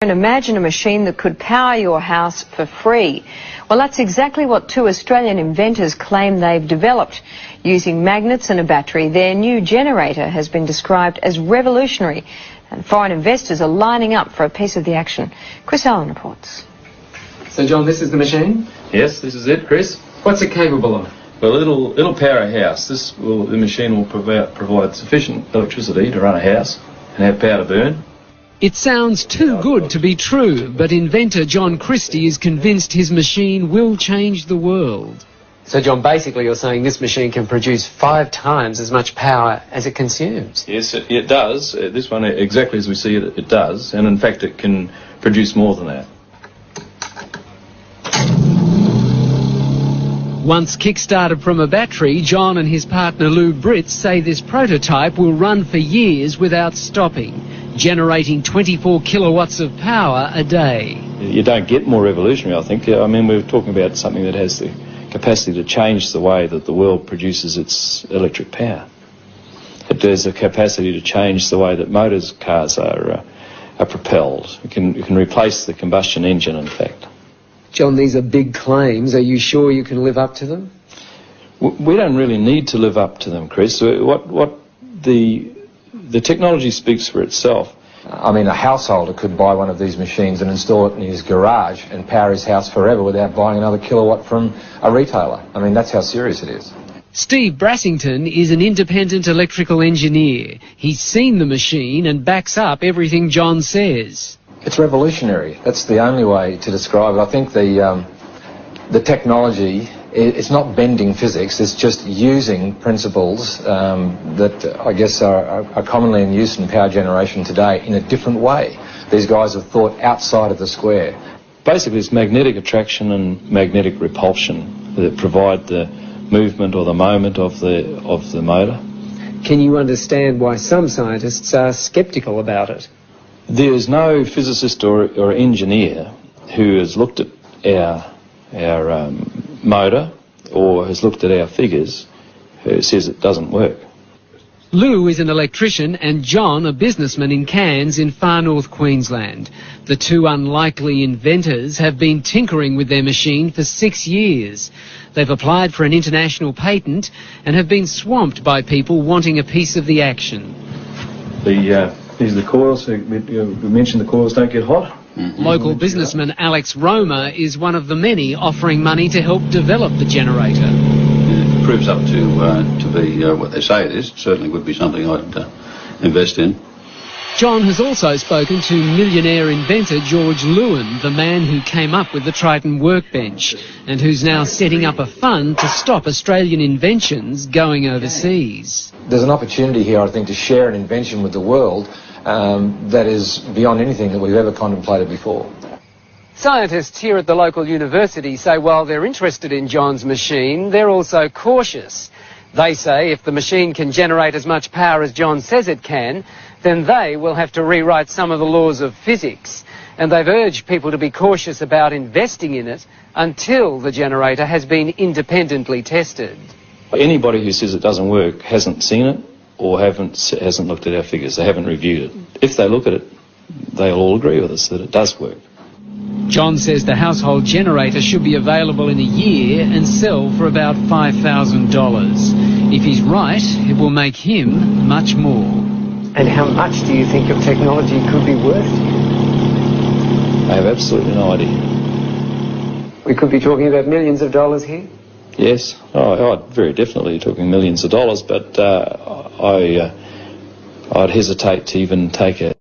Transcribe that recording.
And imagine a machine that could power your house for free. Well, that's exactly what two Australian inventors claim they've developed. Using magnets and a battery, their new generator has been described as revolutionary, and foreign investors are lining up for a piece of the action. Chris Allen reports. So, John, this is the machine? Yes, this is it, Chris. What's it capable of? Well, it'll power a house. The machine will provide sufficient electricity to run a house and have power to burn. It sounds too good to be true, but inventor John Christie is convinced his machine will change the world. So, John, basically you're saying this machine can produce 5 times as much power as it consumes? Yes, it does. This one, exactly as we see it, it does. And in fact, it can produce more than that. Once kick-started from a battery, John and his partner Lou Britz say this prototype will run for years without stopping, generating 24 kilowatts of power a day. You don't get more revolutionary, I think. I mean, we're talking about something that has the capacity to change the way that the world produces its electric power. It has the capacity to change the way that cars are propelled. It can replace the combustion engine, in fact. John, these are big claims. Are you sure you can live up to them? We don't really need to live up to them, Chris. What the technology speaks for itself. I mean, a householder could buy one of these machines and install it in his garage and power his house forever without buying another kilowatt from a retailer. I mean, that's how serious it is. Steve Brassington is an independent electrical engineer. He's seen the machine and backs up everything John says. It's revolutionary. That's the only way to describe it. I think the technology, it's not bending physics, it's just using principles that I guess are commonly in use in power generation today in a different way. These guys have thought outside of the square. Basically, it's magnetic attraction and magnetic repulsion that provide the movement or the moment of the motor. Can you understand why some scientists are sceptical about it? There's no physicist or engineer who has looked at our motor or has looked at our figures who says it doesn't work. Lou is an electrician and John a businessman in Cairns in far north Queensland. The two unlikely inventors have been tinkering with their machine for 6 years. They've applied for an international patent and have been swamped by people wanting a piece of the action. These are the coils. We mentioned the coils don't get hot. Mm-hmm. Local businessman Alex Roma is one of the many offering money to help develop the generator. If it proves up to be what they say it is, it certainly would be something I'd invest in. John has also spoken to millionaire inventor George Lewin, the man who came up with the Triton workbench and who's now setting up a fund to stop Australian inventions going overseas. There's an opportunity here, I think, to share an invention with the world that is beyond anything that we've ever contemplated before. Scientists here at the local university say while they're interested in John's machine, they're also cautious. They say if the machine can generate as much power as John says it can, then they will have to rewrite some of the laws of physics. And they've urged people to be cautious about investing in it until the generator has been independently tested. Anybody who says it doesn't work hasn't seen it or hasn't looked at our figures. They haven't reviewed it. If they look at it, they'll all agree with us that it does work. John says the household generator should be available in a year and sell for about $5,000. If he's right, it will make him much more. And how much do you think your technology could be worth to you? I have absolutely no idea. We could be talking about millions of dollars here? Yes, very definitely talking millions of dollars, but I'd hesitate to even take a